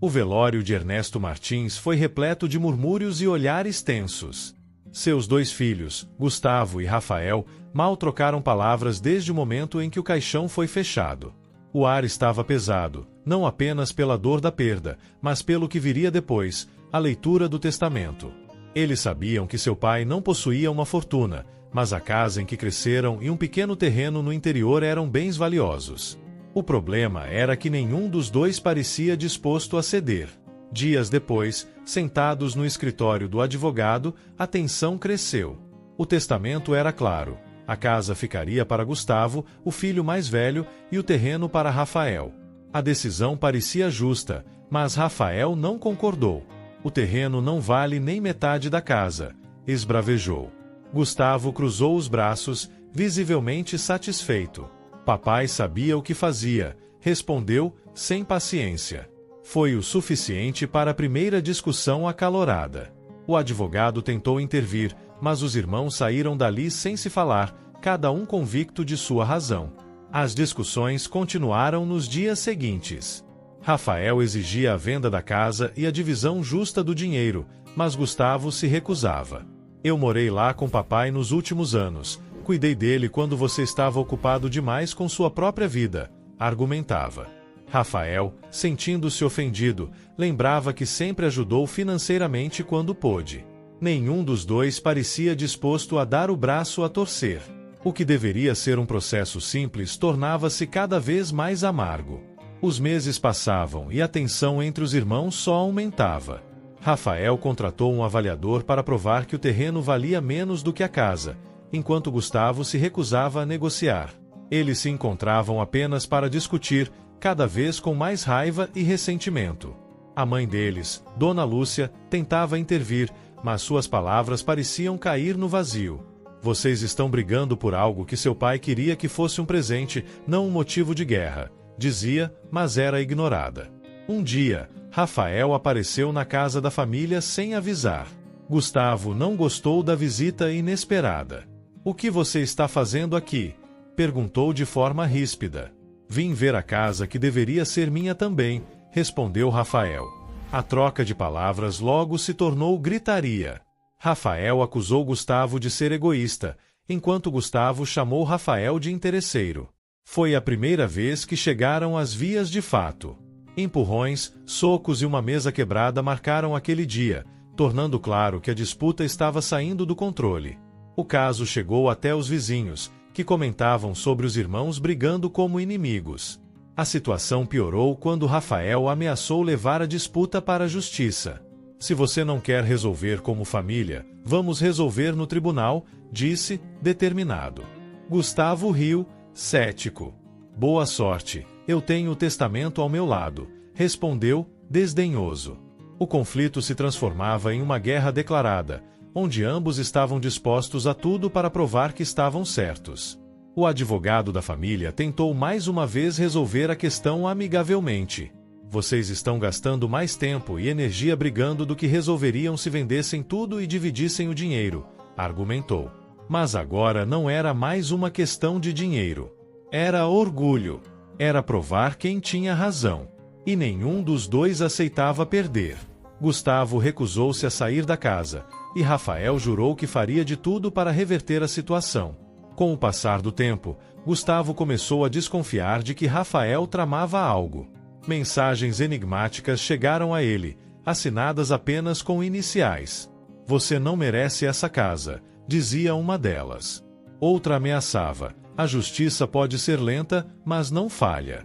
O velório de Ernesto Martins foi repleto de murmúrios e olhares tensos. Seus 2 filhos, Gustavo e Rafael, mal trocaram palavras desde o momento em que o caixão foi fechado. O ar estava pesado, não apenas pela dor da perda, mas pelo que viria depois, a leitura do testamento. Eles sabiam que seu pai não possuía uma fortuna, mas a casa em que cresceram e um pequeno terreno no interior eram bens valiosos. O problema era que nenhum dos dois parecia disposto a ceder. Dias depois, sentados no escritório do advogado, a tensão cresceu. O testamento era claro. A casa ficaria para Gustavo, o filho mais velho, e o terreno para Rafael. A decisão parecia justa, mas Rafael não concordou. O terreno não vale nem metade da casa, esbravejou. Gustavo cruzou os braços, visivelmente satisfeito. Papai sabia o que fazia, respondeu, sem paciência. Foi o suficiente para a primeira discussão acalorada. O advogado tentou intervir, mas os irmãos saíram dali sem se falar, cada um convicto de sua razão. As discussões continuaram nos dias seguintes. Rafael exigia a venda da casa e a divisão justa do dinheiro, mas Gustavo se recusava. Eu morei lá com papai nos últimos anos, cuidei dele quando você estava ocupado demais com sua própria vida, argumentava. Rafael, sentindo-se ofendido, lembrava que sempre ajudou financeiramente quando pôde. Nenhum dos dois parecia disposto a dar o braço a torcer. O que deveria ser um processo simples tornava-se cada vez mais amargo. Os meses passavam e a tensão entre os irmãos só aumentava. Rafael contratou um avaliador para provar que o terreno valia menos do que a casa, enquanto Gustavo se recusava a negociar. Eles se encontravam apenas para discutir, cada vez com mais raiva e ressentimento. A mãe deles, Dona Lúcia, tentava intervir, mas suas palavras pareciam cair no vazio. Vocês estão brigando por algo que seu pai queria que fosse um presente, não um motivo de guerra, dizia, mas era ignorada. Um dia, Rafael apareceu na casa da família sem avisar. Gustavo não gostou da visita inesperada. O que você está fazendo aqui? Perguntou de forma ríspida. Vim ver a casa que deveria ser minha também, respondeu Rafael. A troca de palavras logo se tornou gritaria. Rafael acusou Gustavo de ser egoísta, enquanto Gustavo chamou Rafael de interesseiro. Foi a primeira vez que chegaram às vias de fato. Empurrões, socos e uma mesa quebrada marcaram aquele dia, tornando claro que a disputa estava saindo do controle. O caso chegou até os vizinhos, que comentavam sobre os irmãos brigando como inimigos. A situação piorou quando Rafael ameaçou levar a disputa para a justiça. Se você não quer resolver como família, vamos resolver no tribunal, disse, determinado. Gustavo riu, cético. Boa sorte, eu tenho o testamento ao meu lado, respondeu, desdenhoso. O conflito se transformava em uma guerra declarada, onde ambos estavam dispostos a tudo para provar que estavam certos. O advogado da família tentou mais uma vez resolver a questão amigavelmente. Vocês estão gastando mais tempo e energia brigando do que resolveriam se vendessem tudo e dividissem o dinheiro, argumentou. Mas agora não era mais uma questão de dinheiro. Era orgulho. Era provar quem tinha razão. E nenhum dos dois aceitava perder. Gustavo recusou-se a sair da casa, e Rafael jurou que faria de tudo para reverter a situação. Com o passar do tempo, Gustavo começou a desconfiar de que Rafael tramava algo. Mensagens enigmáticas chegaram a ele, assinadas apenas com iniciais. Você não merece essa casa, dizia uma delas. Outra ameaçava, a justiça pode ser lenta, mas não falha.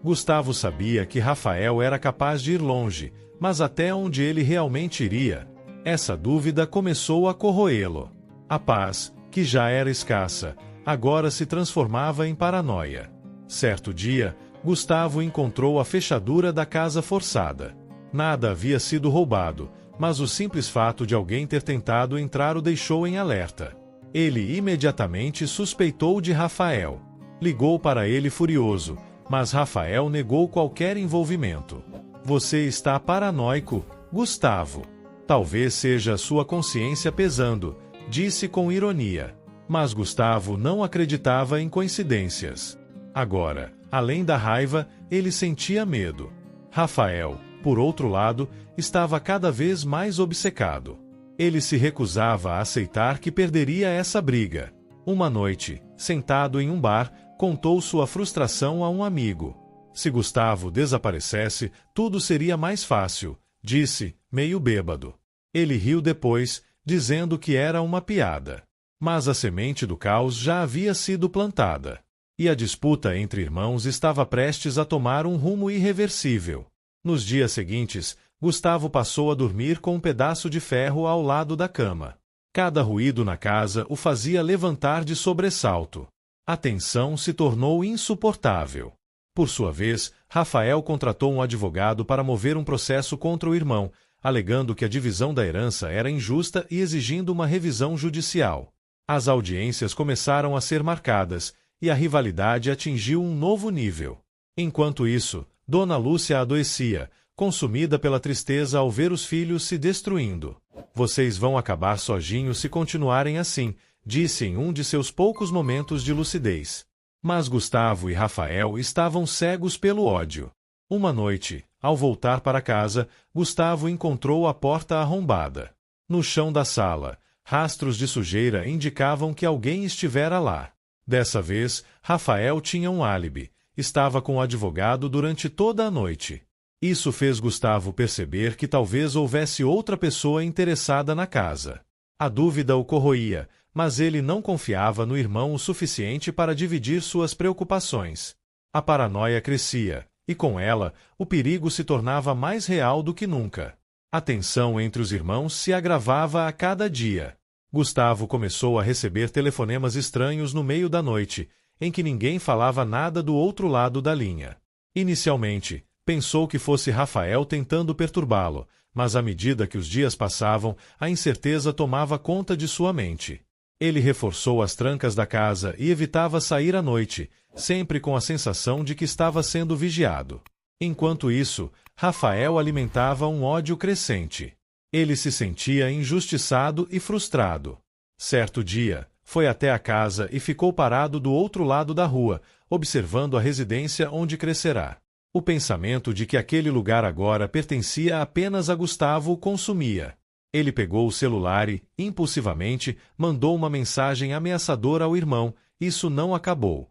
Gustavo sabia que Rafael era capaz de ir longe, mas até onde ele realmente iria? Essa dúvida começou a corroê-lo. A paz, que já era escassa, agora se transformava em paranoia. Certo dia, Gustavo encontrou a fechadura da casa forçada. Nada havia sido roubado, mas o simples fato de alguém ter tentado entrar o deixou em alerta. Ele imediatamente suspeitou de Rafael. Ligou para ele furioso, mas Rafael negou qualquer envolvimento. Você está paranoico, Gustavo. Talvez seja a sua consciência pesando, disse com ironia. Mas Gustavo não acreditava em coincidências. Agora, além da raiva, ele sentia medo. Rafael, Por outro lado, estava cada vez mais obcecado. Ele se recusava a aceitar que perderia essa briga. Uma noite, sentado em um bar, contou sua frustração a um amigo. Se Gustavo desaparecesse, tudo seria mais fácil, disse, meio bêbado. Ele riu depois, dizendo que era uma piada. Mas a semente do caos já havia sido plantada. E a disputa entre irmãos estava prestes a tomar um rumo irreversível. Nos dias seguintes, Gustavo passou a dormir com um pedaço de ferro ao lado da cama. Cada ruído na casa o fazia levantar de sobressalto. A tensão se tornou insuportável. Por sua vez, Rafael contratou um advogado para mover um processo contra o irmão, alegando que a divisão da herança era injusta e exigindo uma revisão judicial. As audiências começaram a ser marcadas, e a rivalidade atingiu um novo nível. Enquanto isso, Dona Lúcia adoecia, consumida pela tristeza ao ver os filhos se destruindo. Vocês vão acabar sozinhos se continuarem assim, disse em um de seus poucos momentos de lucidez. Mas Gustavo e Rafael estavam cegos pelo ódio. Uma noite, ao voltar para casa, Gustavo encontrou a porta arrombada. No chão da sala, rastros de sujeira indicavam que alguém estivera lá. Dessa vez, Rafael tinha um álibi. Estava com o advogado durante toda a noite. Isso fez Gustavo perceber que talvez houvesse outra pessoa interessada na casa. A dúvida o corroía, mas ele não confiava no irmão o suficiente para dividir suas preocupações. A paranoia crescia, e com ela, o perigo se tornava mais real do que nunca. A tensão entre os irmãos se agravava a cada dia. Gustavo começou a receber telefonemas estranhos no meio da noite, em que ninguém falava nada do outro lado da linha. Inicialmente, pensou que fosse Rafael tentando perturbá-lo, mas à medida que os dias passavam, a incerteza tomava conta de sua mente. Ele reforçou as trancas da casa e evitava sair à noite, sempre com a sensação de que estava sendo vigiado. Enquanto isso, Rafael alimentava um ódio crescente. Ele se sentia injustiçado e frustrado. Certo dia, foi até a casa e ficou parado do outro lado da rua, observando a residência onde crescerá. O pensamento de que aquele lugar agora pertencia apenas a Gustavo o consumia. Ele pegou o celular e, impulsivamente, mandou uma mensagem ameaçadora ao irmão. Isso não acabou.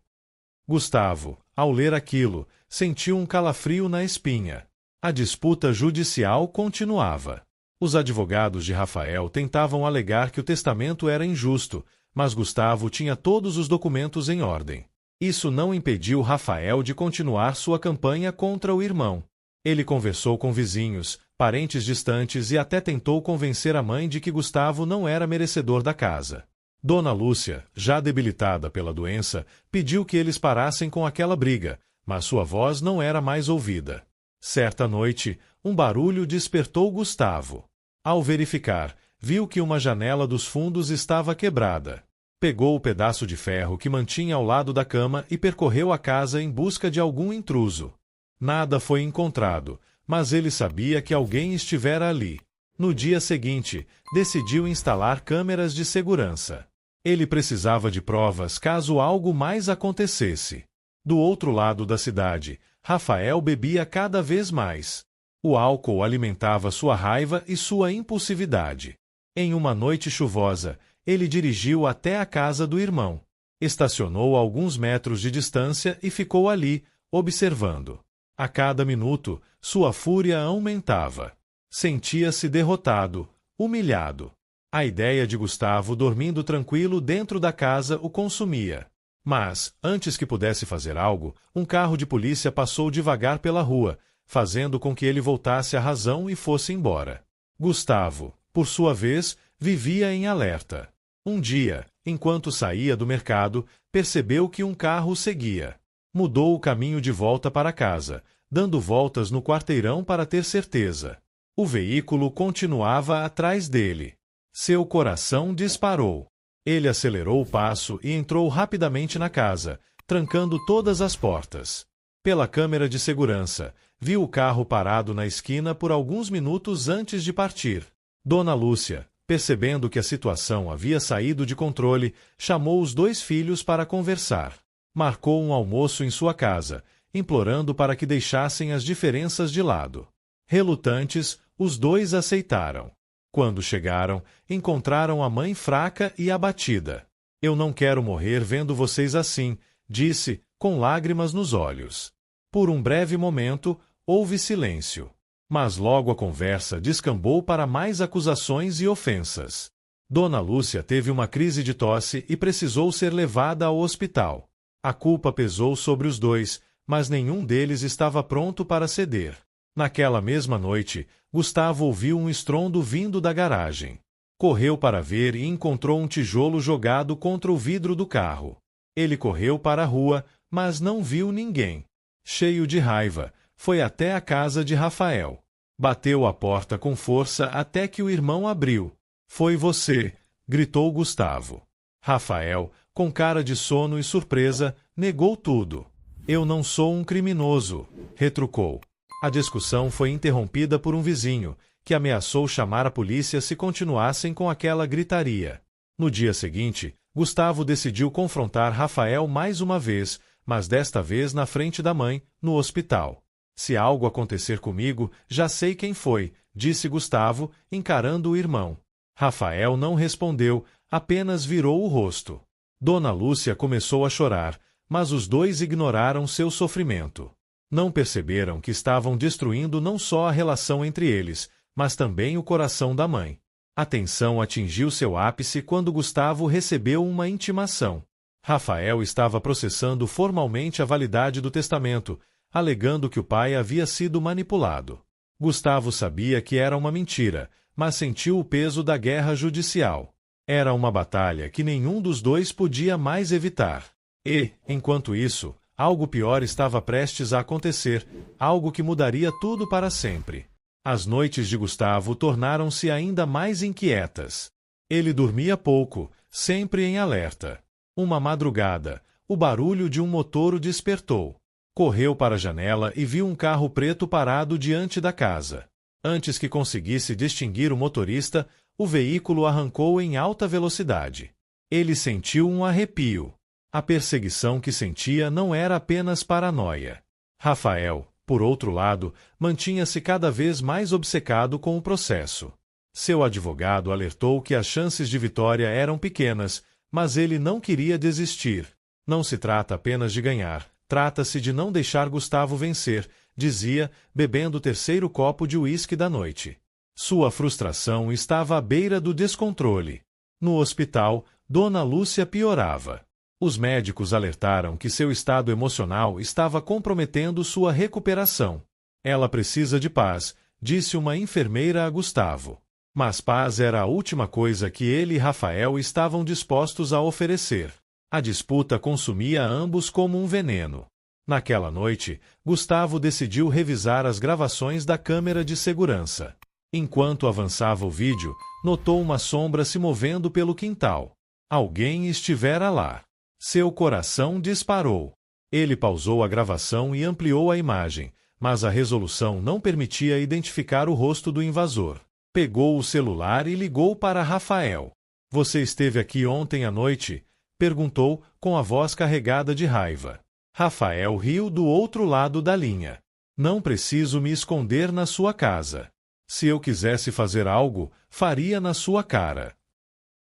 Gustavo, ao ler aquilo, sentiu um calafrio na espinha. A disputa judicial continuava. Os advogados de Rafael tentavam alegar que o testamento era injusto, mas Gustavo tinha todos os documentos em ordem. Isso não impediu Rafael de continuar sua campanha contra o irmão. Ele conversou com vizinhos, parentes distantes e até tentou convencer a mãe de que Gustavo não era merecedor da casa. Dona Lúcia, já debilitada pela doença, pediu que eles parassem com aquela briga, mas sua voz não era mais ouvida. Certa noite, um barulho despertou Gustavo. Ao verificar, viu que uma janela dos fundos estava quebrada. Pegou o pedaço de ferro que mantinha ao lado da cama e percorreu a casa em busca de algum intruso. Nada foi encontrado, mas ele sabia que alguém estivera ali. No dia seguinte, decidiu instalar câmeras de segurança. Ele precisava de provas caso algo mais acontecesse. Do outro lado da cidade, Rafael bebia cada vez mais. O álcool alimentava sua raiva e sua impulsividade. Em uma noite chuvosa, ele dirigiu até a casa do irmão. Estacionou a alguns metros de distância e ficou ali, observando. A cada minuto, sua fúria aumentava. Sentia-se derrotado, humilhado. A ideia de Gustavo dormindo tranquilo dentro da casa o consumia. Mas, antes que pudesse fazer algo, um carro de polícia passou devagar pela rua, fazendo com que ele voltasse à razão e fosse embora. Gustavo, por sua vez, vivia em alerta. Um dia, enquanto saía do mercado, percebeu que um carro o seguia. Mudou o caminho de volta para casa, dando voltas no quarteirão para ter certeza. O veículo continuava atrás dele. Seu coração disparou. Ele acelerou o passo e entrou rapidamente na casa, trancando todas as portas. Pela câmera de segurança, viu o carro parado na esquina por alguns minutos antes de partir. Dona Lúcia, percebendo que a situação havia saído de controle, chamou os dois filhos para conversar. Marcou um almoço em sua casa, implorando para que deixassem as diferenças de lado. Relutantes, os dois aceitaram. Quando chegaram, encontraram a mãe fraca e abatida. Eu não quero morrer vendo vocês assim, disse, com lágrimas nos olhos. Por um breve momento, houve silêncio. Mas logo a conversa descambou para mais acusações e ofensas. Dona Lúcia teve uma crise de tosse e precisou ser levada ao hospital. A culpa pesou sobre os dois, mas nenhum deles estava pronto para ceder. Naquela mesma noite, Gustavo ouviu um estrondo vindo da garagem. Correu para ver e encontrou um tijolo jogado contra o vidro do carro. Ele correu para a rua, mas não viu ninguém. Cheio de raiva, foi até a casa de Rafael. Bateu a porta com força até que o irmão abriu. "Foi você", gritou Gustavo. Rafael, com cara de sono e surpresa, negou tudo. "Eu não sou um criminoso", retrucou. A discussão foi interrompida por um vizinho, que ameaçou chamar a polícia se continuassem com aquela gritaria. No dia seguinte, Gustavo decidiu confrontar Rafael mais uma vez, mas desta vez na frente da mãe, no hospital. "Se algo acontecer comigo, já sei quem foi", disse Gustavo, encarando o irmão. Rafael não respondeu, apenas virou o rosto. Dona Lúcia começou a chorar, mas os dois ignoraram seu sofrimento. Não perceberam que estavam destruindo não só a relação entre eles, mas também o coração da mãe. A tensão atingiu seu ápice quando Gustavo recebeu uma intimação. Rafael estava processando formalmente a validade do testamento, alegando que o pai havia sido manipulado. Gustavo sabia que era uma mentira, mas sentiu o peso da guerra judicial. Era uma batalha que nenhum dos dois podia mais evitar. E, enquanto isso, algo pior estava prestes a acontecer, algo que mudaria tudo para sempre. As noites de Gustavo tornaram-se ainda mais inquietas. Ele dormia pouco, sempre em alerta. Uma madrugada, o barulho de um motor o despertou. Correu para a janela e viu um carro preto parado diante da casa. Antes que conseguisse distinguir o motorista, o veículo arrancou em alta velocidade. Ele sentiu um arrepio. A perseguição que sentia não era apenas paranoia. Rafael, por outro lado, mantinha-se cada vez mais obcecado com o processo. Seu advogado alertou que as chances de vitória eram pequenas, mas ele não queria desistir. "Não se trata apenas de ganhar, trata-se de não deixar Gustavo vencer", dizia, bebendo o terceiro copo de uísque da noite. Sua frustração estava à beira do descontrole. No hospital, Dona Lúcia piorava. Os médicos alertaram que seu estado emocional estava comprometendo sua recuperação. "Ela precisa de paz", disse uma enfermeira a Gustavo. Mas paz era a última coisa que ele e Rafael estavam dispostos a oferecer. A disputa consumia ambos como um veneno. Naquela noite, Gustavo decidiu revisar as gravações da câmera de segurança. Enquanto avançava o vídeo, notou uma sombra se movendo pelo quintal. Alguém estivera lá. Seu coração disparou. Ele pausou a gravação e ampliou a imagem, mas a resolução não permitia identificar o rosto do invasor. Pegou o celular e ligou para Rafael. "Você esteve aqui ontem à noite?", perguntou, com a voz carregada de raiva. Rafael riu do outro lado da linha. "Não preciso me esconder na sua casa. Se eu quisesse fazer algo, faria na sua cara."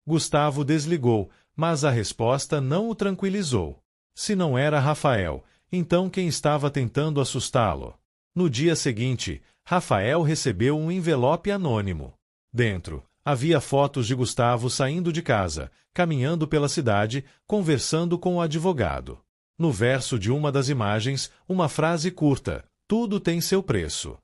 Gustavo desligou, mas a resposta não o tranquilizou. Se não era Rafael, então quem estava tentando assustá-lo? No dia seguinte, Rafael recebeu um envelope anônimo. Dentro, havia fotos de Gustavo saindo de casa, caminhando pela cidade, conversando com o advogado. No verso de uma das imagens, uma frase curta: "Tudo tem seu preço."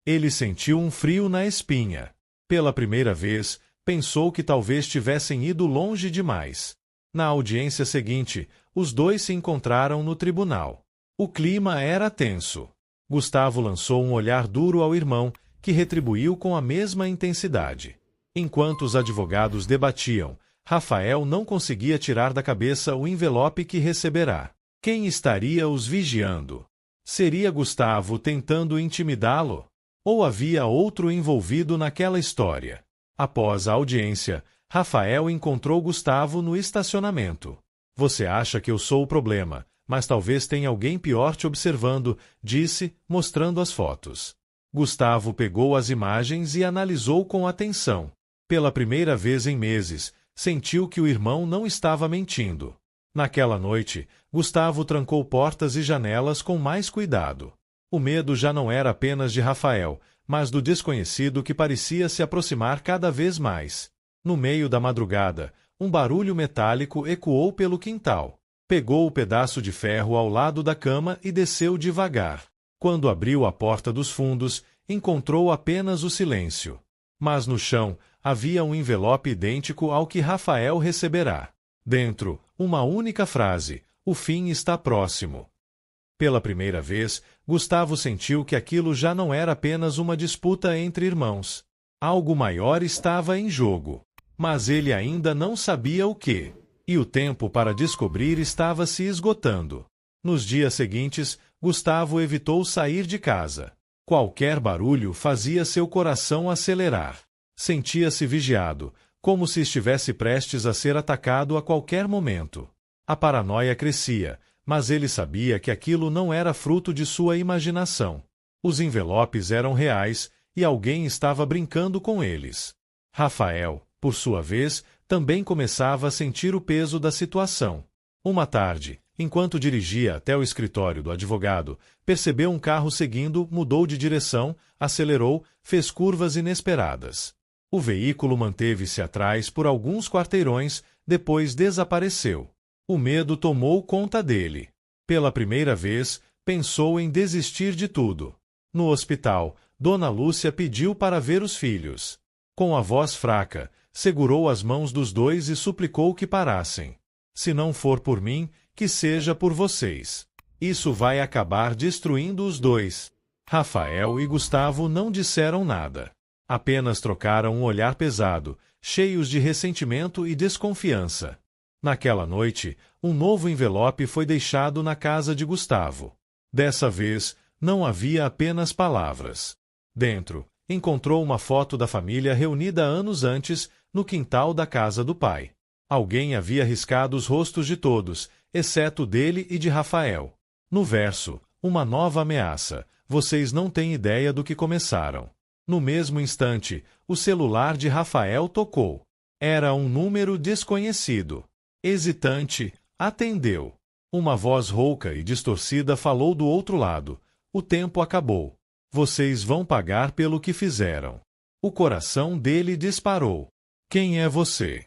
Ele sentiu um frio na espinha. Pela primeira vez, pensou que talvez tivessem ido longe demais. Na audiência seguinte, os dois se encontraram no tribunal. O clima era tenso. Gustavo lançou um olhar duro ao irmão, que retribuiu com a mesma intensidade. Enquanto os advogados debatiam, Rafael não conseguia tirar da cabeça o envelope que receberá. Quem estaria os vigiando? Seria Gustavo tentando intimidá-lo? Ou havia outro envolvido naquela história? Após a audiência, Rafael encontrou Gustavo no estacionamento. "Você acha que eu sou o problema, mas talvez tenha alguém pior te observando", disse, mostrando as fotos. Gustavo pegou as imagens e analisou com atenção. Pela primeira vez em meses, sentiu que o irmão não estava mentindo. Naquela noite, Gustavo trancou portas e janelas com mais cuidado. O medo já não era apenas de Rafael, mas do desconhecido que parecia se aproximar cada vez mais. No meio da madrugada, um barulho metálico ecoou pelo quintal. Pegou o pedaço de ferro ao lado da cama e desceu devagar. Quando abriu a porta dos fundos, encontrou apenas o silêncio. Mas no chão havia um envelope idêntico ao que Rafael receberá. Dentro, uma única frase: "O fim está próximo". Pela primeira vez, Gustavo sentiu que aquilo já não era apenas uma disputa entre irmãos. Algo maior estava em jogo. Mas ele ainda não sabia o que. E o tempo para descobrir estava se esgotando. Nos dias seguintes, Gustavo evitou sair de casa. Qualquer barulho fazia seu coração acelerar. Sentia-se vigiado, como se estivesse prestes a ser atacado a qualquer momento. A paranoia crescia, mas ele sabia que aquilo não era fruto de sua imaginação. Os envelopes eram reais e alguém estava brincando com eles. Rafael, por sua vez, também começava a sentir o peso da situação. Uma tarde, enquanto dirigia até o escritório do advogado, percebeu um carro seguindo, mudou de direção, acelerou, fez curvas inesperadas. O veículo manteve-se atrás por alguns quarteirões, depois desapareceu. O medo tomou conta dele. Pela primeira vez, pensou em desistir de tudo. No hospital, Dona Lúcia pediu para ver os filhos. Com a voz fraca, segurou as mãos dos dois e suplicou que parassem. "Se não for por mim, que seja por vocês. Isso vai acabar destruindo os dois." Rafael e Gustavo não disseram nada. Apenas trocaram um olhar pesado, cheios de ressentimento e desconfiança. Naquela noite, um novo envelope foi deixado na casa de Gustavo. Dessa vez, não havia apenas palavras. Dentro, encontrou uma foto da família reunida anos antes, no quintal da casa do pai. Alguém havia riscado os rostos de todos, exceto dele e de Rafael. No verso, uma nova ameaça: "Vocês não têm ideia do que começaram." No mesmo instante, o celular de Rafael tocou. Era um número desconhecido. Hesitante, atendeu. Uma voz rouca e distorcida falou do outro lado: "O tempo acabou. Vocês vão pagar pelo que fizeram." O coração dele disparou. "Quem é você?"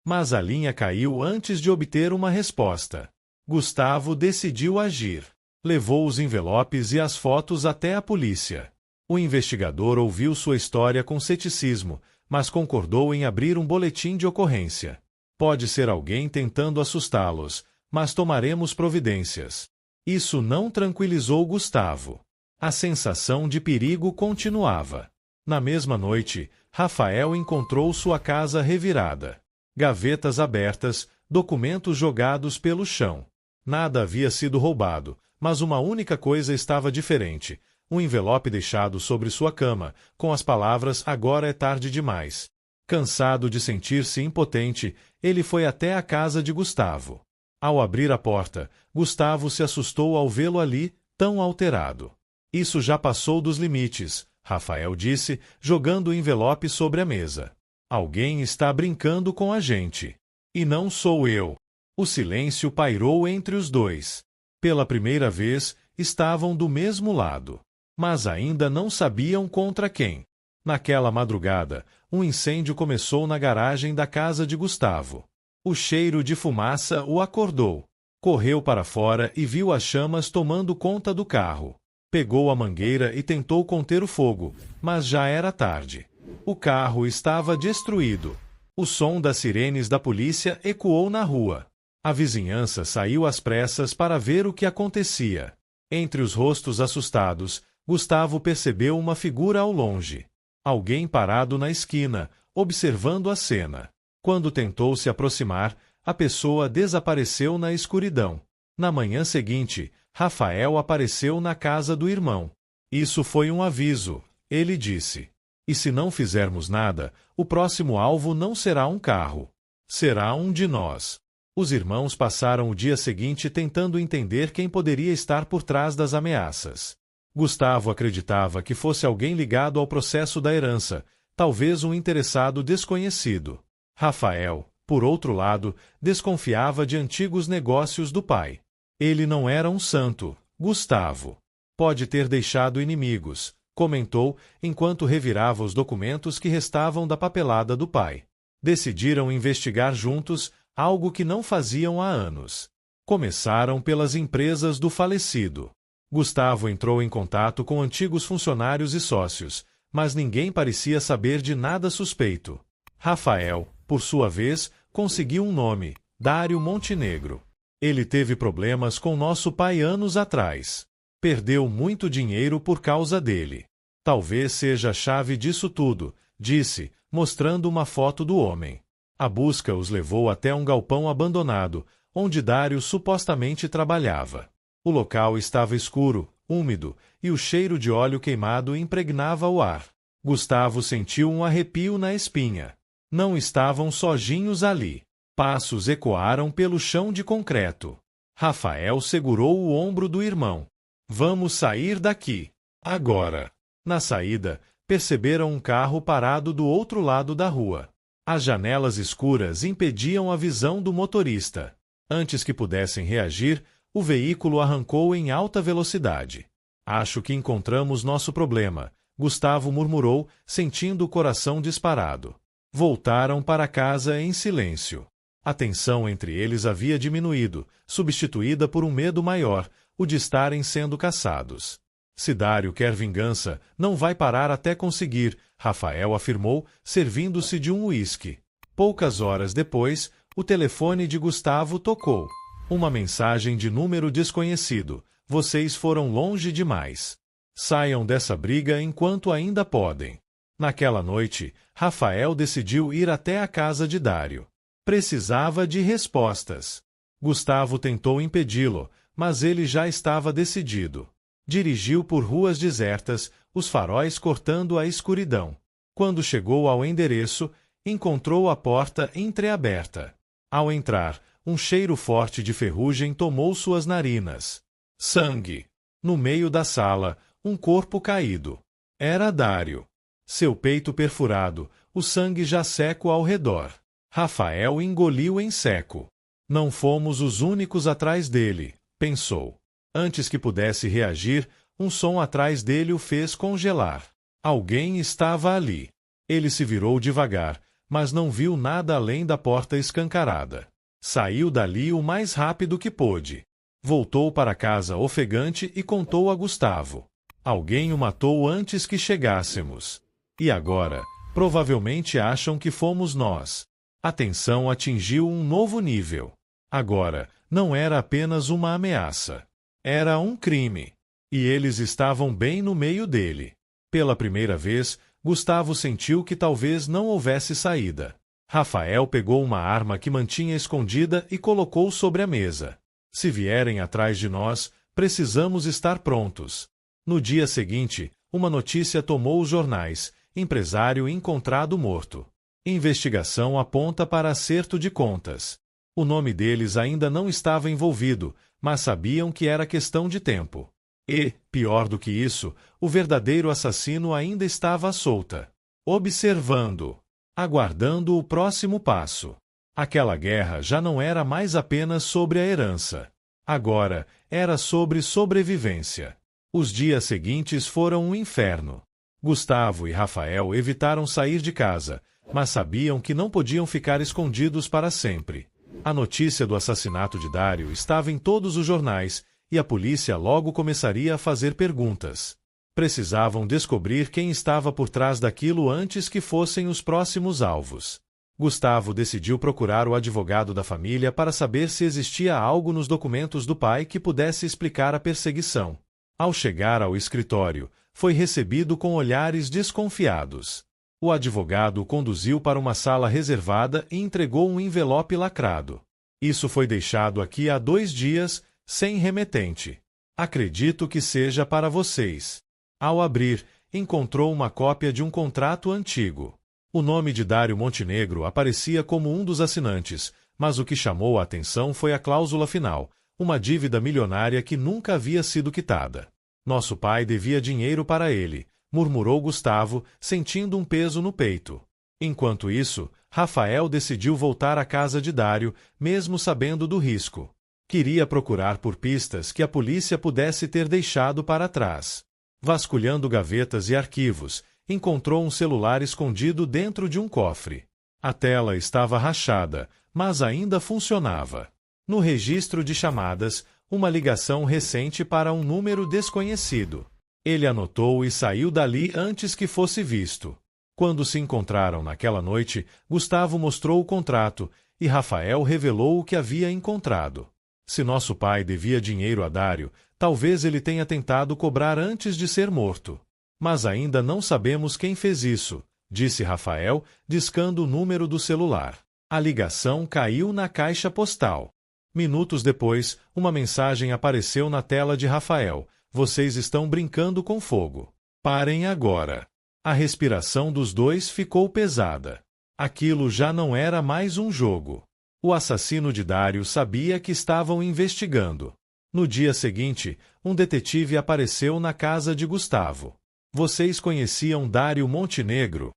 Mas a linha caiu antes de obter uma resposta. Gustavo decidiu agir. Levou os envelopes e as fotos até a polícia. O investigador ouviu sua história com ceticismo, mas concordou em abrir um boletim de ocorrência. "Pode ser alguém tentando assustá-los, mas tomaremos providências." Isso não tranquilizou Gustavo. A sensação de perigo continuava. Na mesma noite, Rafael encontrou sua casa revirada. Gavetas abertas, documentos jogados pelo chão. Nada havia sido roubado, mas uma única coisa estava diferente: um envelope deixado sobre sua cama, com as palavras "Agora é tarde demais." Cansado de sentir-se impotente, ele foi até a casa de Gustavo. Ao abrir a porta, Gustavo se assustou ao vê-lo ali, tão alterado. "Isso já passou dos limites", Rafael disse, jogando o envelope sobre a mesa. "Alguém está brincando com a gente. E não sou eu." O silêncio pairou entre os dois. Pela primeira vez, estavam do mesmo lado. Mas ainda não sabiam contra quem. Naquela madrugada, um incêndio começou na garagem da casa de Gustavo. O cheiro de fumaça o acordou. Correu para fora e viu as chamas tomando conta do carro. Pegou a mangueira e tentou conter o fogo, mas já era tarde. O carro estava destruído. O som das sirenes da polícia ecoou na rua. A vizinhança saiu às pressas para ver o que acontecia. Entre os rostos assustados, Gustavo percebeu uma figura ao longe. Alguém parado na esquina, observando a cena. Quando tentou se aproximar, a pessoa desapareceu na escuridão. Na manhã seguinte, Rafael apareceu na casa do irmão. "Isso foi um aviso", ele disse. "E se não fizermos nada, o próximo alvo não será um carro. Será um de nós." Os irmãos passaram o dia seguinte tentando entender quem poderia estar por trás das ameaças. Gustavo acreditava que fosse alguém ligado ao processo da herança, talvez um interessado desconhecido. Rafael, por outro lado, desconfiava de antigos negócios do pai. Ele não era um santo, Gustavo. Pode ter deixado inimigos, comentou, enquanto revirava os documentos que restavam da papelada do pai. Decidiram investigar juntos, algo que não faziam há anos. Começaram pelas empresas do falecido. Gustavo entrou em contato com antigos funcionários e sócios, mas ninguém parecia saber de nada suspeito. Rafael, por sua vez, conseguiu um nome: Dário Montenegro. Ele teve problemas com nosso pai anos atrás. Perdeu muito dinheiro por causa dele. Talvez seja a chave disso tudo, disse, mostrando uma foto do homem. A busca os levou até um galpão abandonado, onde Dário supostamente trabalhava. O local estava escuro, úmido, e o cheiro de óleo queimado impregnava o ar. Gustavo sentiu um arrepio na espinha. Não estavam sozinhos ali. Passos ecoaram pelo chão de concreto. Rafael segurou o ombro do irmão. Vamos sair daqui. Agora. Na saída, perceberam um carro parado do outro lado da rua. As janelas escuras impediam a visão do motorista. Antes que pudessem reagir, o veículo arrancou em alta velocidade. Acho que encontramos nosso problema, Gustavo murmurou, sentindo o coração disparado. Voltaram para casa em silêncio. A tensão entre eles havia diminuído, substituída por um medo maior, o de estarem sendo caçados. Se Dário quer vingança, não vai parar até conseguir, Rafael afirmou, servindo-se de um uísque. Poucas horas depois, o telefone de Gustavo tocou. Uma mensagem de número desconhecido. Vocês foram longe demais. Saiam dessa briga enquanto ainda podem. Naquela noite, Rafael decidiu ir até a casa de Dário. Precisava de respostas. Gustavo tentou impedi-lo, mas ele já estava decidido. Dirigiu por ruas desertas, os faróis cortando a escuridão. Quando chegou ao endereço, encontrou a porta entreaberta. Ao entrar, um cheiro forte de ferrugem tomou suas narinas. Sangue. No meio da sala, um corpo caído. Era Dário. Seu peito perfurado, o sangue já seco ao redor. Rafael engoliu em seco. Não fomos os únicos atrás dele, pensou. Antes que pudesse reagir, um som atrás dele o fez congelar. Alguém estava ali. Ele se virou devagar, mas não viu nada além da porta escancarada. Saiu dali o mais rápido que pôde. Voltou para casa ofegante e contou a Gustavo. Alguém o matou antes que chegássemos. E agora, provavelmente acham que fomos nós. A tensão atingiu um novo nível. Agora, não era apenas uma ameaça. Era um crime. E eles estavam bem no meio dele. Pela primeira vez, Gustavo sentiu que talvez não houvesse saída. Rafael pegou uma arma que mantinha escondida e colocou sobre a mesa. Se vierem atrás de nós, precisamos estar prontos. No dia seguinte, uma notícia tomou os jornais: empresário encontrado morto. Investigação aponta para acerto de contas. O nome deles ainda não estava envolvido, mas sabiam que era questão de tempo. E, pior do que isso, o verdadeiro assassino ainda estava à solta, observando, aguardando o próximo passo. Aquela guerra já não era mais apenas sobre a herança. Agora, era sobre sobrevivência. Os dias seguintes foram um inferno. Gustavo e Rafael evitaram sair de casa, mas sabiam que não podiam ficar escondidos para sempre. A notícia do assassinato de Dário estava em todos os jornais, e a polícia logo começaria a fazer perguntas. Precisavam descobrir quem estava por trás daquilo antes que fossem os próximos alvos. Gustavo decidiu procurar o advogado da família para saber se existia algo nos documentos do pai que pudesse explicar a perseguição. Ao chegar ao escritório, foi recebido com olhares desconfiados. O advogado o conduziu para uma sala reservada e entregou um envelope lacrado. Isso foi deixado aqui há 2 dias, sem remetente. Acredito que seja para vocês. Ao abrir, encontrou uma cópia de um contrato antigo. O nome de Dário Montenegro aparecia como um dos assinantes, mas o que chamou a atenção foi a cláusula final, uma dívida milionária que nunca havia sido quitada. Nosso pai devia dinheiro para ele, murmurou Gustavo, sentindo um peso no peito. Enquanto isso, Rafael decidiu voltar à casa de Dário, mesmo sabendo do risco. Queria procurar por pistas que a polícia pudesse ter deixado para trás. Vasculhando gavetas e arquivos, encontrou um celular escondido dentro de um cofre. A tela estava rachada, mas ainda funcionava. No registro de chamadas, uma ligação recente para um número desconhecido. Ele anotou e saiu dali antes que fosse visto. Quando se encontraram naquela noite, Gustavo mostrou o contrato e Rafael revelou o que havia encontrado. Se nosso pai devia dinheiro a Dário, talvez ele tenha tentado cobrar antes de ser morto. Mas ainda não sabemos quem fez isso, disse Rafael, discando o número do celular. A ligação caiu na caixa postal. Minutos depois, uma mensagem apareceu na tela de Rafael. Vocês estão brincando com fogo. Parem agora. A respiração dos dois ficou pesada. Aquilo já não era mais um jogo. O assassino de Dário sabia que estavam investigando. No dia seguinte, um detetive apareceu na casa de Gustavo. Vocês conheciam Dário Montenegro?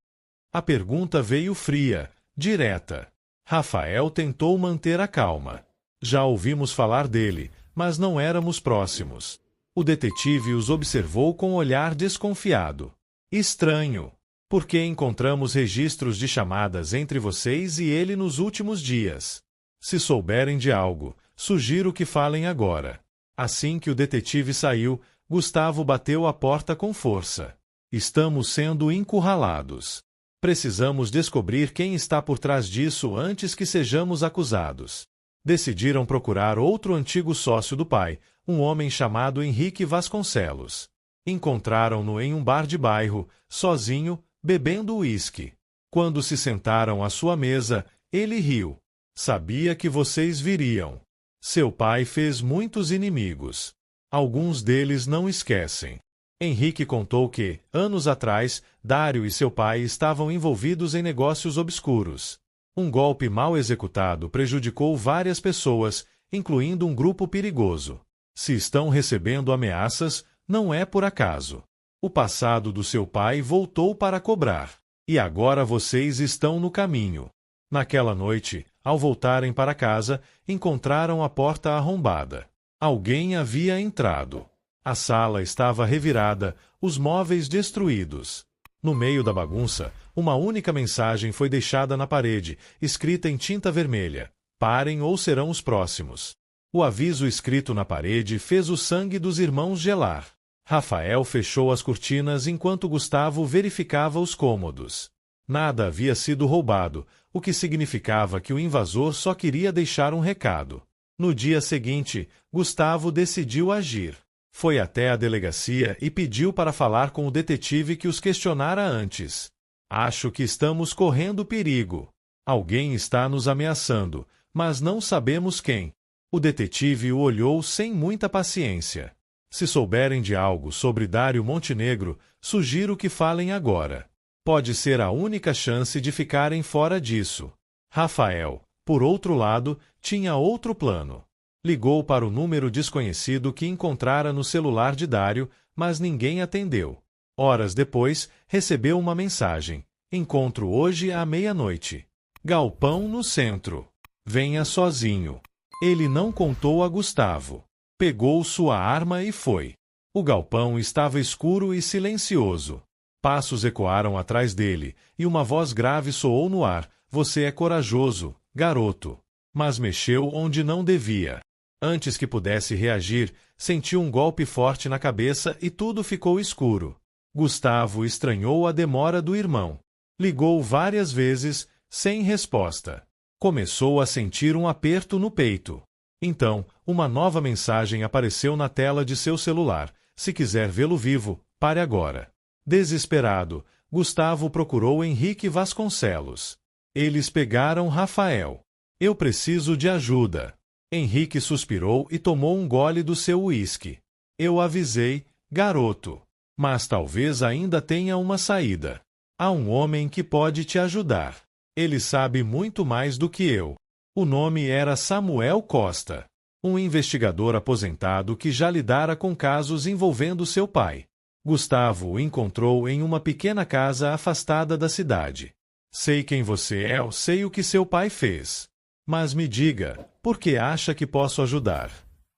A pergunta veio fria, direta. Rafael tentou manter a calma. Já ouvimos falar dele, mas não éramos próximos. O detetive os observou com um olhar desconfiado. Estranho. Por que encontramos registros de chamadas entre vocês e ele nos últimos dias? Se souberem de algo, sugiro que falem agora. Assim que o detetive saiu, Gustavo bateu a porta com força. Estamos sendo encurralados. Precisamos descobrir quem está por trás disso antes que sejamos acusados. Decidiram procurar outro antigo sócio do pai, um homem chamado Henrique Vasconcelos. Encontraram-no em um bar de bairro, sozinho, bebendo uísque. Quando se sentaram à sua mesa, ele riu. Sabia que vocês viriam. Seu pai fez muitos inimigos. Alguns deles não esquecem. Henrique contou que, anos atrás, Dário e seu pai estavam envolvidos em negócios obscuros. Um golpe mal executado prejudicou várias pessoas, incluindo um grupo perigoso. Se estão recebendo ameaças, não é por acaso. O passado do seu pai voltou para cobrar. E agora vocês estão no caminho. Naquela noite, ao voltarem para casa, encontraram a porta arrombada. Alguém havia entrado. A sala estava revirada, os móveis destruídos. No meio da bagunça, uma única mensagem foi deixada na parede, escrita em tinta vermelha: parem ou serão os próximos. O aviso escrito na parede fez o sangue dos irmãos gelar. Rafael fechou as cortinas enquanto Gustavo verificava os cômodos. Nada havia sido roubado, o que significava que o invasor só queria deixar um recado. No dia seguinte, Gustavo decidiu agir. Foi até a delegacia e pediu para falar com o detetive que os questionara antes. Acho que estamos correndo perigo. Alguém está nos ameaçando, mas não sabemos quem. O detetive o olhou sem muita paciência. Se souberem de algo sobre Dário Montenegro, sugiro que falem agora. Pode ser a única chance de ficarem fora disso. Rafael, por outro lado, tinha outro plano. Ligou para o número desconhecido que encontrara no celular de Dário, mas ninguém atendeu. Horas depois, recebeu uma mensagem. Encontro hoje à meia-noite. Galpão no centro. Venha sozinho. Ele não contou a Gustavo. Pegou sua arma e foi. O galpão estava escuro e silencioso. Passos ecoaram atrás dele, e uma voz grave soou no ar. Você é corajoso, garoto. Mas mexeu onde não devia. Antes que pudesse reagir, sentiu um golpe forte na cabeça e tudo ficou escuro. Gustavo estranhou a demora do irmão. Ligou várias vezes, sem resposta. Começou a sentir um aperto no peito. Então, uma nova mensagem apareceu na tela de seu celular. Se quiser vê-lo vivo, pare agora. Desesperado, Gustavo procurou Henrique Vasconcelos. Eles pegaram Rafael. Eu preciso de ajuda. Henrique suspirou e tomou um gole do seu uísque. Eu avisei, garoto. Mas talvez ainda tenha uma saída. Há um homem que pode te ajudar. Ele sabe muito mais do que eu. O nome era Samuel Costa. um investigador aposentado que já lidara com casos envolvendo seu pai. Gustavo o encontrou em uma pequena casa afastada da cidade. Sei quem você é, sei o que seu pai fez. Mas me diga, por que acha que posso ajudar?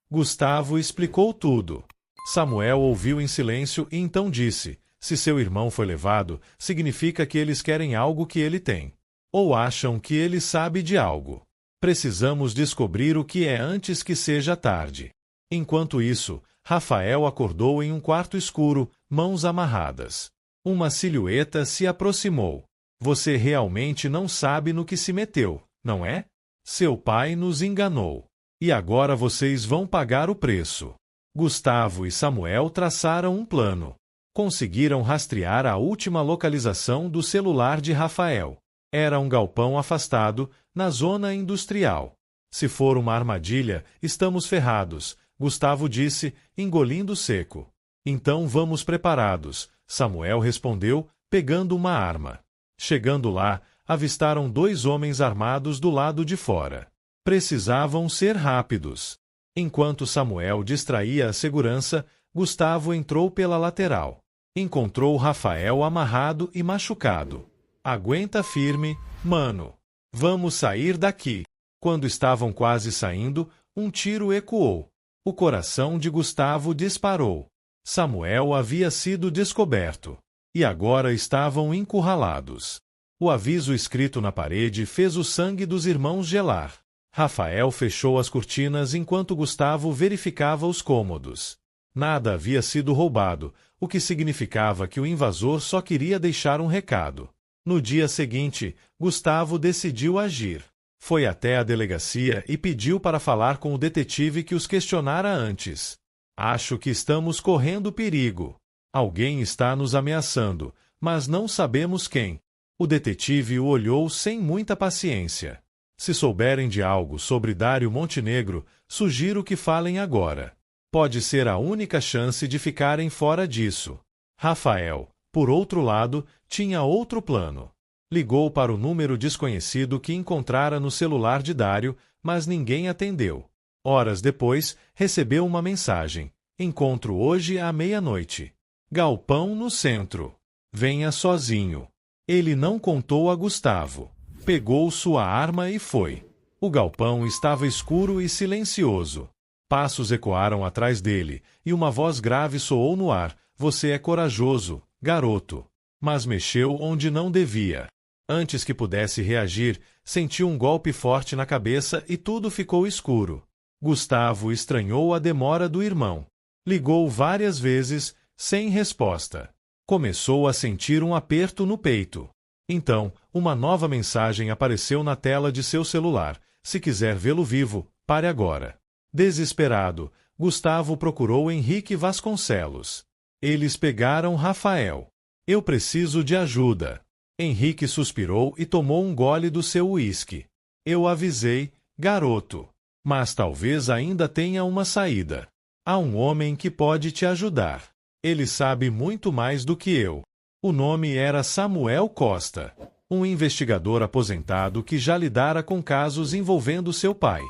Gustavo explicou tudo. Samuel ouviu em silêncio e então disse: se seu irmão foi levado, significa que eles querem algo que ele tem. Ou acham que ele sabe de algo. Precisamos descobrir o que é antes que seja tarde. Enquanto isso, Rafael acordou em um quarto escuro, mãos amarradas. Uma silhueta se aproximou. Você realmente não sabe no que se meteu, não é? Seu pai nos enganou. E agora vocês vão pagar o preço. Gustavo e Samuel traçaram um plano. Conseguiram rastrear a última localização do celular de Rafael. Era um galpão afastado, na zona industrial. Se for uma armadilha, estamos ferrados, Gustavo disse, engolindo seco. Então vamos preparados, Samuel respondeu, pegando uma arma. Chegando lá, avistaram 2 homens armados do lado de fora. Precisavam ser rápidos. Enquanto Samuel distraía a segurança, Gustavo entrou pela lateral. Encontrou Rafael amarrado e machucado. Aguenta firme, mano. Vamos sair daqui. Quando estavam quase saindo, um tiro ecoou. O coração de Gustavo disparou. Samuel havia sido descoberto. E agora estavam encurralados. O aviso escrito na parede fez o sangue dos irmãos gelar. Rafael fechou as cortinas enquanto Gustavo verificava os cômodos. Nada havia sido roubado, o que significava que o invasor só queria deixar um recado. No dia seguinte, Gustavo decidiu agir. Foi até a delegacia e pediu para falar com o detetive que os questionara antes. Acho que estamos correndo perigo. Alguém está nos ameaçando, mas não sabemos quem. O detetive o olhou sem muita paciência. Se souberem de algo sobre Dário Montenegro, sugiro que falem agora. Pode ser a única chance de ficarem fora disso. Rafael, por outro lado, tinha outro plano. Ligou para o número desconhecido que encontrara no celular de Dário, mas ninguém atendeu. Horas depois, recebeu uma mensagem. Encontro hoje à meia-noite. Galpão no centro. Venha sozinho. Ele não contou a Gustavo. Pegou sua arma e foi. O galpão estava escuro e silencioso. Passos ecoaram atrás dele, e uma voz grave soou no ar. Você é corajoso, garoto. Mas mexeu onde não devia. Antes que pudesse reagir, sentiu um golpe forte na cabeça e tudo ficou escuro. Gustavo estranhou a demora do irmão. Ligou várias vezes, sem resposta. Começou a sentir um aperto no peito. Então, uma nova mensagem apareceu na tela de seu celular. Se quiser vê-lo vivo, pare agora. Desesperado, Gustavo procurou Henrique Vasconcelos. Eles pegaram Rafael. Eu preciso de ajuda. Henrique suspirou e tomou um gole do seu uísque. Eu avisei, garoto. Mas talvez ainda tenha uma saída. Há um homem que pode te ajudar. Ele sabe muito mais do que eu. O nome era Samuel Costa, um investigador aposentado que já lidara com casos envolvendo seu pai.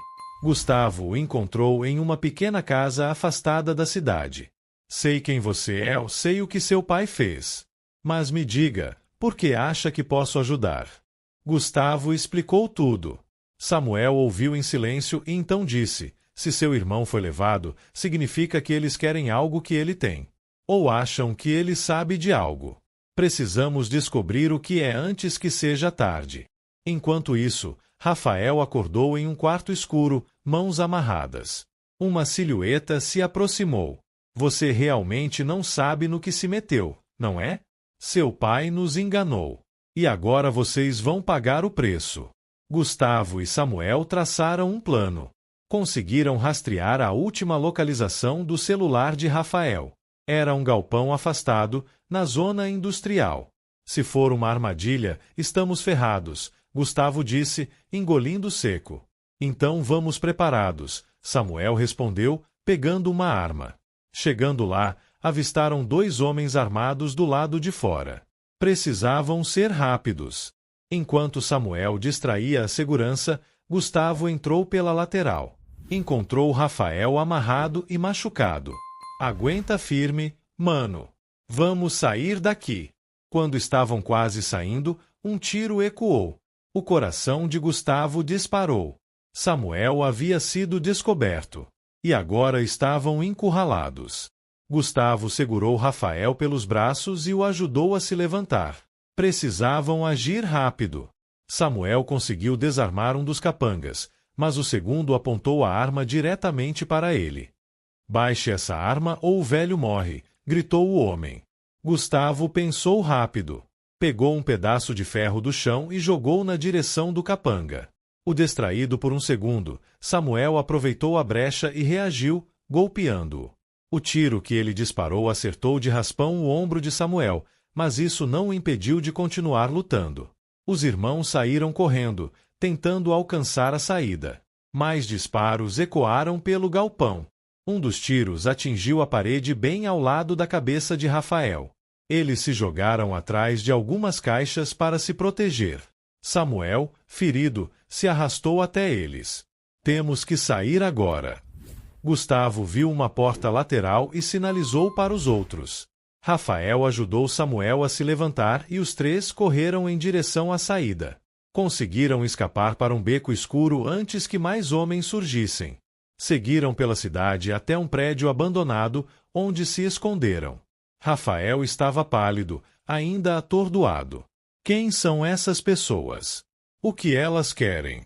Gustavo o encontrou em uma pequena casa afastada da cidade. Sei quem você é, sei o que seu pai fez. Mas me diga, por que acha que posso ajudar? Gustavo explicou tudo. Samuel ouviu em silêncio e então disse: se seu irmão foi levado, significa que eles querem algo que ele tem. Ou acham que ele sabe de algo. Precisamos descobrir o que é antes que seja tarde. Enquanto isso, Rafael acordou em um quarto escuro, mãos amarradas. Uma silhueta se aproximou. Você realmente não sabe no que se meteu, não é? Seu pai nos enganou. E agora vocês vão pagar o preço. Gustavo e Samuel traçaram um plano. Conseguiram rastrear a última localização do celular de Rafael. Era um galpão afastado, na zona industrial. Se for uma armadilha, estamos ferrados, Gustavo disse, engolindo seco. Então vamos preparados, Samuel respondeu, pegando uma arma. Chegando lá, avistaram 2 homens armados do lado de fora. Precisavam ser rápidos. Enquanto Samuel distraía a segurança, Gustavo entrou pela lateral. Encontrou Rafael amarrado e machucado. Aguenta firme, mano. Vamos sair daqui. Quando estavam quase saindo, um tiro ecoou. O coração de Gustavo disparou. Samuel havia sido descoberto. E agora estavam encurralados. Gustavo segurou Rafael pelos braços e o ajudou a se levantar. Precisavam agir rápido. Samuel conseguiu desarmar um dos capangas, mas o segundo apontou a arma diretamente para ele. Baixe essa arma ou o velho morre, gritou o homem. Gustavo pensou rápido. Pegou um pedaço de ferro do chão e jogou na direção do capanga. O distraído por um segundo, Samuel aproveitou a brecha e reagiu, golpeando-o. O tiro que ele disparou acertou de raspão o ombro de Samuel, mas isso não o impediu de continuar lutando. Os irmãos saíram correndo, tentando alcançar a saída. Mais disparos ecoaram pelo galpão. Um dos tiros atingiu a parede bem ao lado da cabeça de Rafael. Eles se jogaram atrás de algumas caixas para se proteger. Samuel, ferido, se arrastou até eles. Temos que sair agora. Gustavo viu uma porta lateral e sinalizou para os outros. Rafael ajudou Samuel a se levantar e os três correram em direção à saída. Conseguiram escapar para um beco escuro antes que mais homens surgissem. Seguiram pela cidade até um prédio abandonado, onde se esconderam. Rafael estava pálido, ainda atordoado. Quem são essas pessoas? O que elas querem?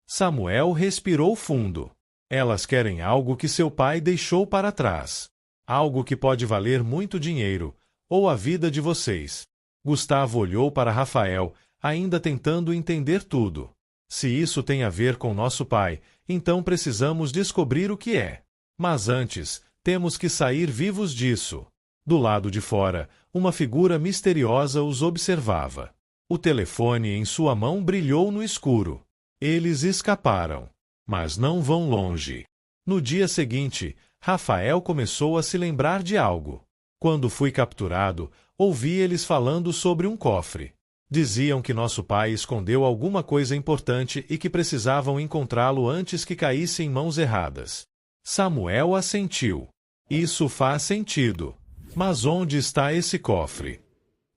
Samuel respirou fundo. Elas querem algo que seu pai deixou para trás. Algo que pode valer muito dinheiro, ou a vida de vocês. Gustavo olhou para Rafael, ainda tentando entender tudo. Se isso tem a ver com nosso pai, então precisamos descobrir o que é. Mas antes, temos que sair vivos disso. Do lado de fora, uma figura misteriosa os observava. O telefone em sua mão brilhou no escuro. Eles escaparam. Mas não vão longe. No dia seguinte, Rafael começou a se lembrar de algo. Quando fui capturado, ouvi eles falando sobre um cofre. Diziam que nosso pai escondeu alguma coisa importante e que precisavam encontrá-lo antes que caísse em mãos erradas. Samuel assentiu. Isso faz sentido. Mas onde está esse cofre?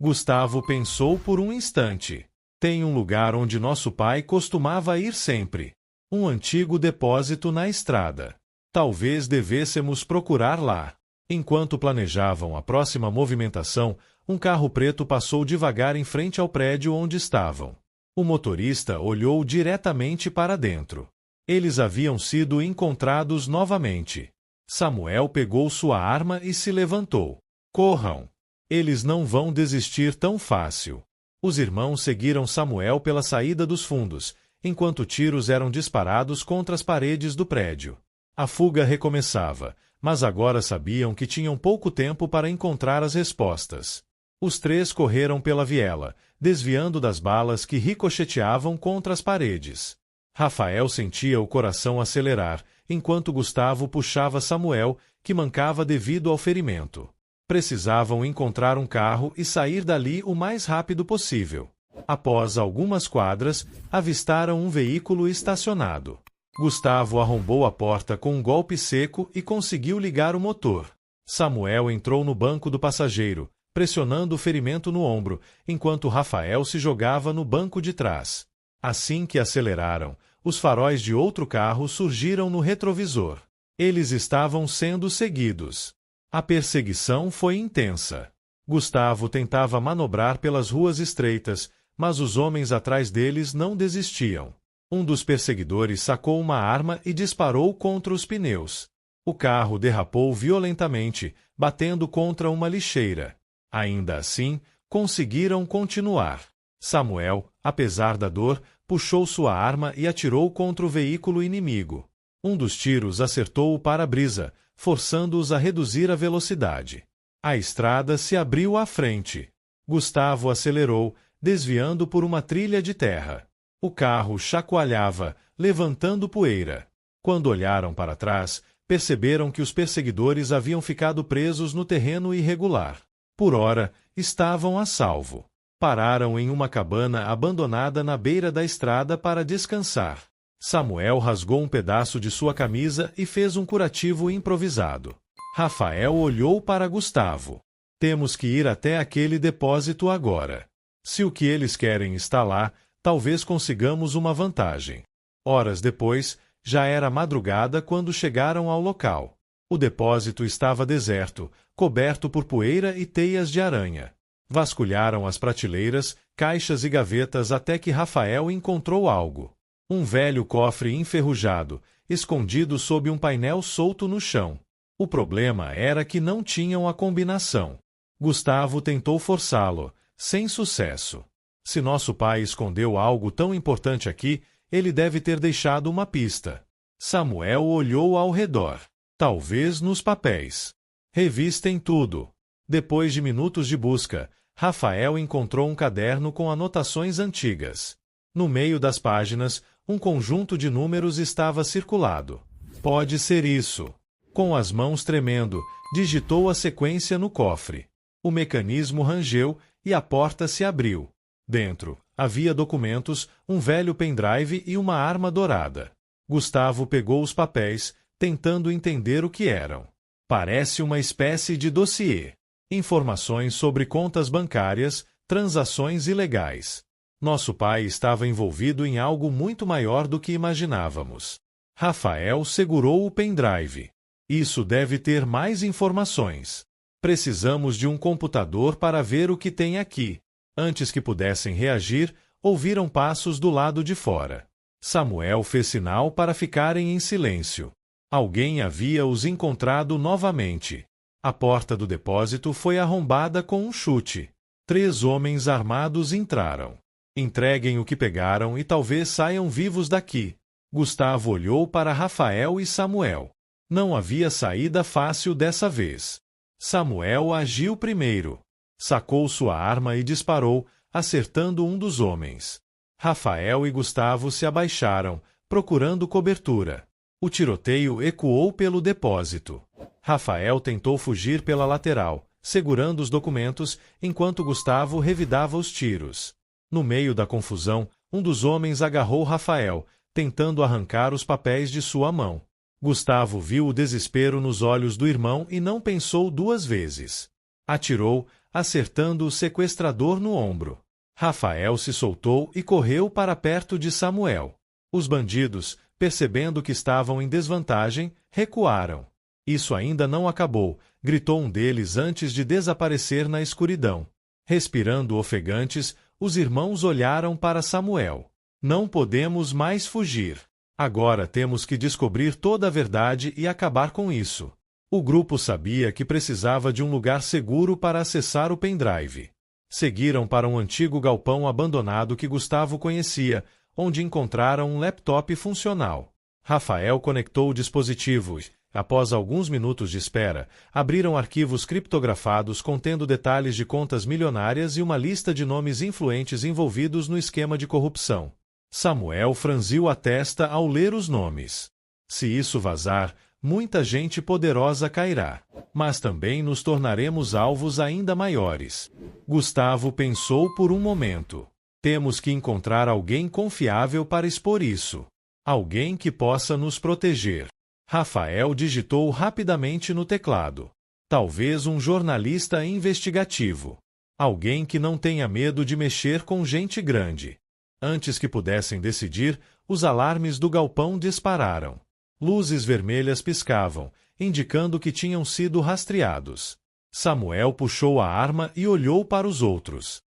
Gustavo pensou por um instante. Tem um lugar onde nosso pai costumava ir sempre. Um antigo depósito na estrada. Talvez devêssemos procurar lá. Enquanto planejavam a próxima movimentação, um carro preto passou devagar em frente ao prédio onde estavam. O motorista olhou diretamente para dentro. Eles haviam sido encontrados novamente. Samuel pegou sua arma e se levantou. Corram! Eles não vão desistir tão fácil. Os irmãos seguiram Samuel pela saída dos fundos, enquanto tiros eram disparados contra as paredes do prédio. A fuga recomeçava, mas agora sabiam que tinham pouco tempo para encontrar as respostas. Os três correram pela viela, desviando das balas que ricocheteavam contra as paredes. Rafael sentia o coração acelerar, enquanto Gustavo puxava Samuel, que mancava devido ao ferimento. Precisavam encontrar um carro e sair dali o mais rápido possível. Após algumas quadras, avistaram um veículo estacionado. Gustavo arrombou a porta com um golpe seco e conseguiu ligar o motor. Samuel entrou no banco do passageiro, pressionando o ferimento no ombro, enquanto Rafael se jogava no banco de trás. Assim que aceleraram, os faróis de outro carro surgiram no retrovisor. Eles estavam sendo seguidos. A perseguição foi intensa. Gustavo tentava manobrar pelas ruas estreitas, mas os homens atrás deles não desistiam. Um dos perseguidores sacou uma arma e disparou contra os pneus. O carro derrapou violentamente, batendo contra uma lixeira. Ainda assim, conseguiram continuar. Samuel, apesar da dor, puxou sua arma e atirou contra o veículo inimigo. Um dos tiros acertou o para-brisa, forçando-os a reduzir a velocidade. A estrada se abriu à frente. Gustavo acelerou, desviando por uma trilha de terra. O carro chacoalhava, levantando poeira. Quando olharam para trás, perceberam que os perseguidores haviam ficado presos no terreno irregular. Por ora, estavam a salvo. Pararam em uma cabana abandonada na beira da estrada para descansar. Samuel rasgou um pedaço de sua camisa e fez um curativo improvisado. Rafael olhou para Gustavo. Temos que ir até aquele depósito agora. Se o que eles querem está lá, talvez consigamos uma vantagem. Horas depois, já era madrugada quando chegaram ao local. O depósito estava deserto, coberto por poeira e teias de aranha. Vasculharam as prateleiras, caixas e gavetas até que Rafael encontrou algo. Um velho cofre enferrujado, escondido sob um painel solto no chão. O problema era que não tinham a combinação. Gustavo tentou forçá-lo, sem sucesso. Se nosso pai escondeu algo tão importante aqui, ele deve ter deixado uma pista. Samuel olhou ao redor. Talvez nos papéis. Revistem tudo. Depois de minutos de busca, Rafael encontrou um caderno com anotações antigas. No meio das páginas, um conjunto de números estava circulado. Pode ser isso. Com as mãos tremendo, digitou a sequência no cofre. O mecanismo rangeu e a porta se abriu. Dentro, havia documentos, um velho pendrive e uma arma dourada. Gustavo pegou os papéis, tentando entender o que eram. Parece uma espécie de dossiê. Informações sobre contas bancárias, transações ilegais. Nosso pai estava envolvido em algo muito maior do que imaginávamos. Rafael segurou o pendrive. Isso deve ter mais informações. Precisamos de um computador para ver o que tem aqui. Antes que pudessem reagir, ouviram passos do lado de fora. Samuel fez sinal para ficarem em silêncio. Alguém havia os encontrado novamente. A porta do depósito foi arrombada com um chute. 3 homens armados entraram. Entreguem o que pegaram e talvez saiam vivos daqui. Gustavo olhou para Rafael e Samuel. Não havia saída fácil dessa vez. Samuel agiu primeiro. Sacou sua arma e disparou, acertando um dos homens. Rafael e Gustavo se abaixaram, procurando cobertura. O tiroteio ecoou pelo depósito. Rafael tentou fugir pela lateral, segurando os documentos, enquanto Gustavo revidava os tiros. No meio da confusão, um dos homens agarrou Rafael, tentando arrancar os papéis de sua mão. Gustavo viu o desespero nos olhos do irmão e não pensou 2 vezes. Atirou, acertando o sequestrador no ombro. Rafael se soltou e correu para perto de Samuel. Os bandidos, percebendo que estavam em desvantagem, recuaram. Isso ainda não acabou, gritou um deles antes de desaparecer na escuridão. Respirando ofegantes, os irmãos olharam para Samuel. Não podemos mais fugir. Agora temos que descobrir toda a verdade e acabar com isso. O grupo sabia que precisava de um lugar seguro para acessar o pendrive. Seguiram para um antigo galpão abandonado que Gustavo conhecia, onde encontraram um laptop funcional. Rafael conectou o dispositivo e, após alguns minutos de espera, abriram arquivos criptografados contendo detalhes de contas milionárias e uma lista de nomes influentes envolvidos no esquema de corrupção. Samuel franziu a testa ao ler os nomes. Se isso vazar, muita gente poderosa cairá, mas também nos tornaremos alvos ainda maiores. Gustavo pensou por um momento. Temos que encontrar alguém confiável para expor isso. Alguém que possa nos proteger. Rafael digitou rapidamente no teclado. Talvez um jornalista investigativo. Alguém que não tenha medo de mexer com gente grande. Antes que pudessem decidir, os alarmes do galpão dispararam. Luzes vermelhas piscavam, indicando que tinham sido rastreados. Samuel puxou a arma e olhou para os outros.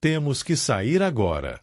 Temos que sair agora.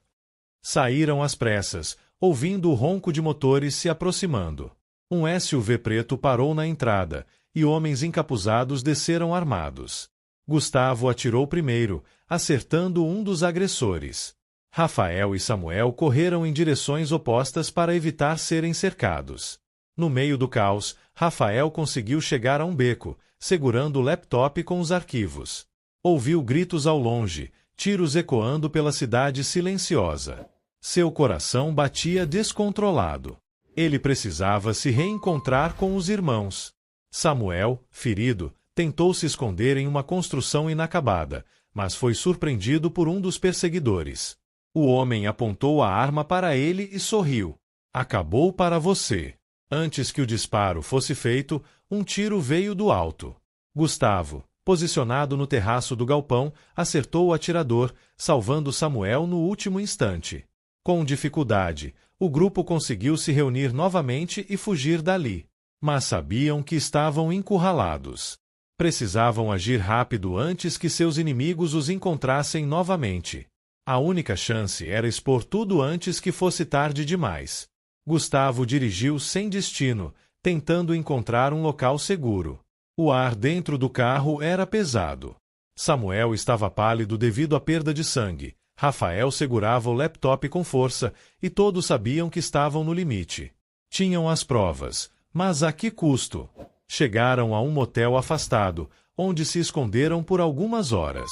Saíram às pressas, ouvindo o ronco de motores se aproximando. Um SUV preto parou na entrada, e homens encapuzados desceram armados. Gustavo atirou primeiro, acertando um dos agressores. Rafael e Samuel correram em direções opostas para evitar serem cercados. No meio do caos, Rafael conseguiu chegar a um beco, segurando o laptop com os arquivos. Ouviu gritos ao longe, tiros ecoando pela cidade silenciosa. Seu coração batia descontrolado. Ele precisava se reencontrar com os irmãos. Samuel, ferido, tentou se esconder em uma construção inacabada, mas foi surpreendido por um dos perseguidores. O homem apontou a arma para ele e sorriu. Acabou para você. Antes que o disparo fosse feito, um tiro veio do alto. Gustavo, posicionado no terraço do galpão, acertou o atirador, salvando Samuel no último instante. Com dificuldade, o grupo conseguiu se reunir novamente e fugir dali. Mas sabiam que estavam encurralados. Precisavam agir rápido antes que seus inimigos os encontrassem novamente. A única chance era expor tudo antes que fosse tarde demais. Gustavo dirigiu sem destino, tentando encontrar um local seguro. O ar dentro do carro era pesado. Samuel estava pálido devido à perda de sangue. Rafael segurava o laptop com força e todos sabiam que estavam no limite. Tinham as provas, mas a que custo? Chegaram a um motel afastado, onde se esconderam por algumas horas.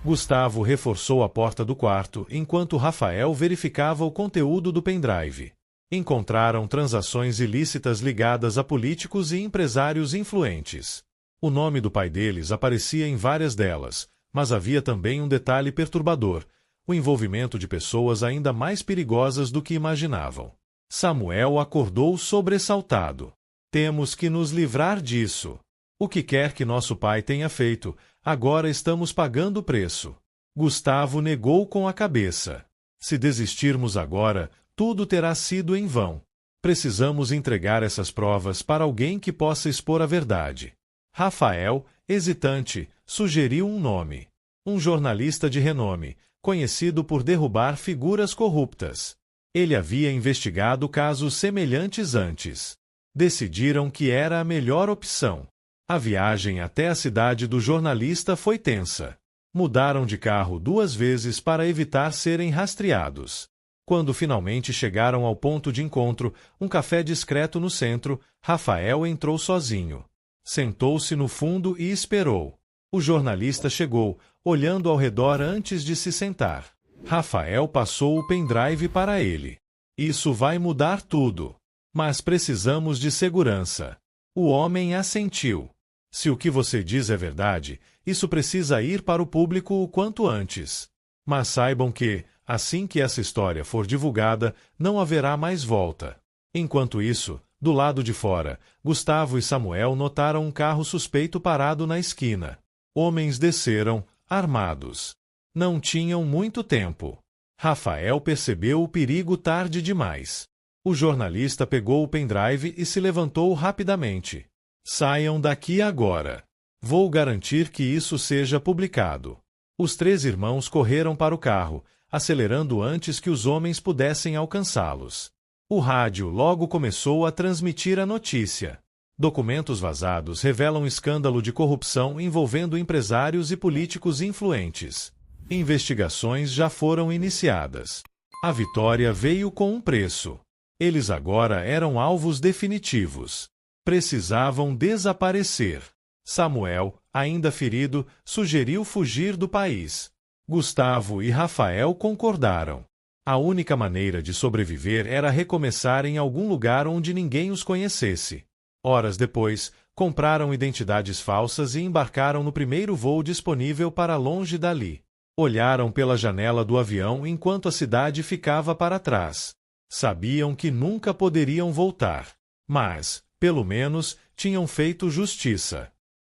Gustavo reforçou a porta do quarto enquanto Rafael verificava o conteúdo do pendrive. Encontraram transações ilícitas ligadas a políticos e empresários influentes. O nome do pai deles aparecia em várias delas, mas havia também um detalhe perturbador: o envolvimento de pessoas ainda mais perigosas do que imaginavam. Samuel acordou sobressaltado. Temos que nos livrar disso. O que quer que nosso pai tenha feito, agora estamos pagando o preço. Gustavo negou com a cabeça. Se desistirmos agora, tudo terá sido em vão. Precisamos entregar essas provas para alguém que possa expor a verdade. Rafael, hesitante, sugeriu um nome. Um jornalista de renome, conhecido por derrubar figuras corruptas. Ele havia investigado casos semelhantes antes. Decidiram que era a melhor opção. A viagem até a cidade do jornalista foi tensa. Mudaram de carro 2 vezes para evitar serem rastreados. Quando finalmente chegaram ao ponto de encontro, um café discreto no centro, Rafael entrou sozinho. Sentou-se no fundo e esperou. O jornalista chegou, olhando ao redor antes de se sentar. Rafael passou o pendrive para ele. Isso vai mudar tudo. Mas precisamos de segurança. O homem assentiu. Se o que você diz é verdade, isso precisa ir para o público o quanto antes. Mas saibam que, assim que essa história for divulgada, não haverá mais volta. Enquanto isso, do lado de fora, Gustavo e Samuel notaram um carro suspeito parado na esquina. Homens desceram, armados. Não tinham muito tempo. Rafael percebeu o perigo tarde demais. O jornalista pegou o pendrive e se levantou rapidamente. Saiam daqui agora. Vou garantir que isso seja publicado. Os 3 irmãos correram para o carro, acelerando antes que os homens pudessem alcançá-los. O rádio logo começou a transmitir a notícia. Documentos vazados revelam escândalo de corrupção envolvendo empresários e políticos influentes. Investigações já foram iniciadas. A vitória veio com um preço. Eles agora eram alvos definitivos. Precisavam desaparecer. Samuel, ainda ferido, sugeriu fugir do país. Gustavo e Rafael concordaram. A única maneira de sobreviver era recomeçar em algum lugar onde ninguém os conhecesse. Horas depois, compraram identidades falsas e embarcaram no primeiro voo disponível para longe dali. Olharam pela janela do avião enquanto a cidade ficava para trás. Sabiam que nunca poderiam voltar. Mas, pelo menos, tinham feito justiça.